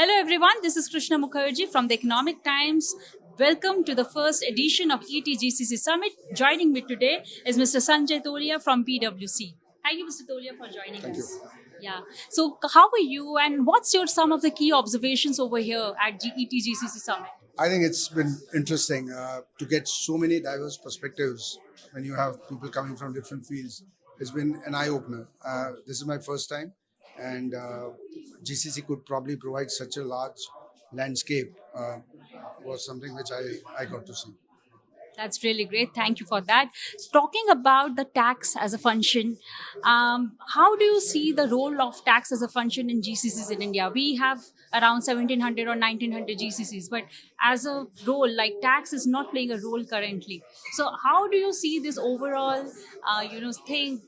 Hello everyone, this is Krishna Mukherjee from the Economic Times. Welcome to the first edition of ETGCC Summit. Joining me today is Mr. Sanjay Tolia from PwC. Thank you, Mr. Tolia, for joining Thank us. you. Yeah. So, how are you, and what's your some of the key observations over here at ETGCC Summit? I think it's been interesting to get so many diverse perspectives when you have people coming from different fields. It's been an eye opener. This is my first time, and GCC could probably provide such a large landscape. Was something which I got to see. That's really great. Thank you for that. So talking about the tax as a function, how do you see the role of tax as a function in GCCs in India? We have around 1700 or 1900 GCCs, but as a role, like tax is not playing a role currently. So how do you see this overall, thing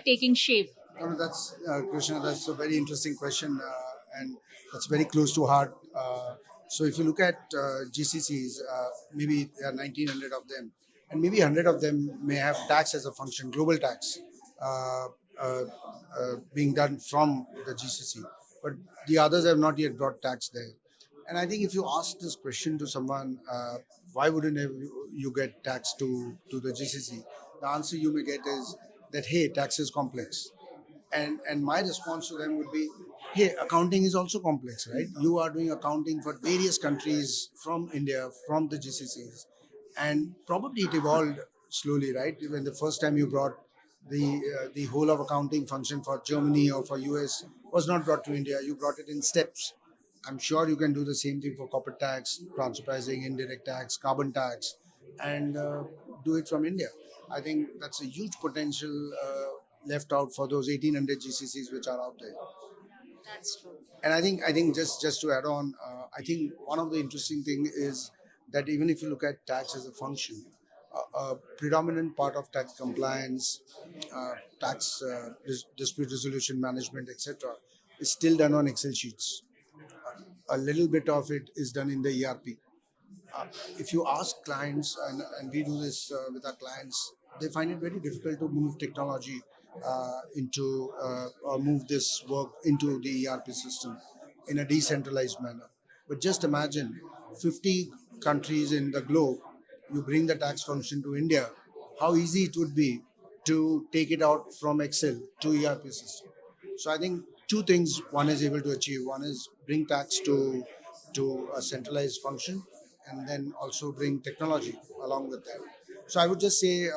taking shape? That's Krishna. That's a very interesting question, and that's very close to heart. So if you look at GCCs, maybe there are 1900 of them, and maybe 100 of them may have tax as a function, global tax, uh, uh, being done from the GCC, but the others have not yet brought tax there. And I think if you ask this question to someone, why wouldn't you get tax to the GCC? The answer you may get is that hey, tax is complex. And my response to them would be, hey, accounting is also complex, right? You are doing accounting for various countries from India, from the GCCs, and probably it evolved slowly, right? When the first time you brought the whole of accounting function for Germany or for US was not brought to India, you brought it in steps. I'm sure you can do the same thing for corporate tax, transfer pricing, indirect tax, carbon tax, and do it from India. I think that's a huge potential left out for those 1800 GCCs which are out there. That's true. And I think just to add on, I think one of the interesting thing is that even if you look at tax as a function, a predominant part of tax compliance, tax dispute resolution management, etc., is still done on Excel sheets. A little bit of it is done in the ERP. If you ask clients, and we do this with our clients, they find it very difficult to move technology into or move this work into the ERP system in a decentralized manner. But just imagine 50 countries in the globe, you bring the tax function to India, how easy it would be to take it out from Excel to ERP system. So I think two things one is able to achieve. One is bring tax to a centralized function, and then also bring technology along with that. So I would just say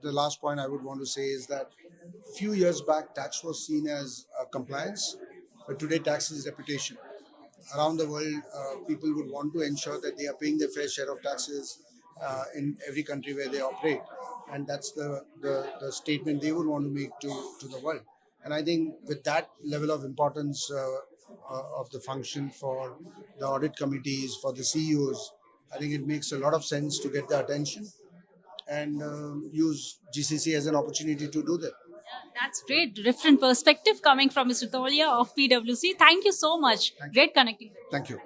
the last point I would want to say is that few years back tax was seen as compliance, but today tax is reputation. Around the world, people would want to ensure that they are paying their fair share of taxes in every country where they operate. And that's the statement they would want to make to the world. And I think with that level of importance of the function for the audit committees, for the CEOs, I think it makes a lot of sense to get the attention and use GCC as an opportunity to do that. That's great. Different perspective coming from Mr. Tolia of PwC. Thank you so much. Thank you. Great connecting. Thank you.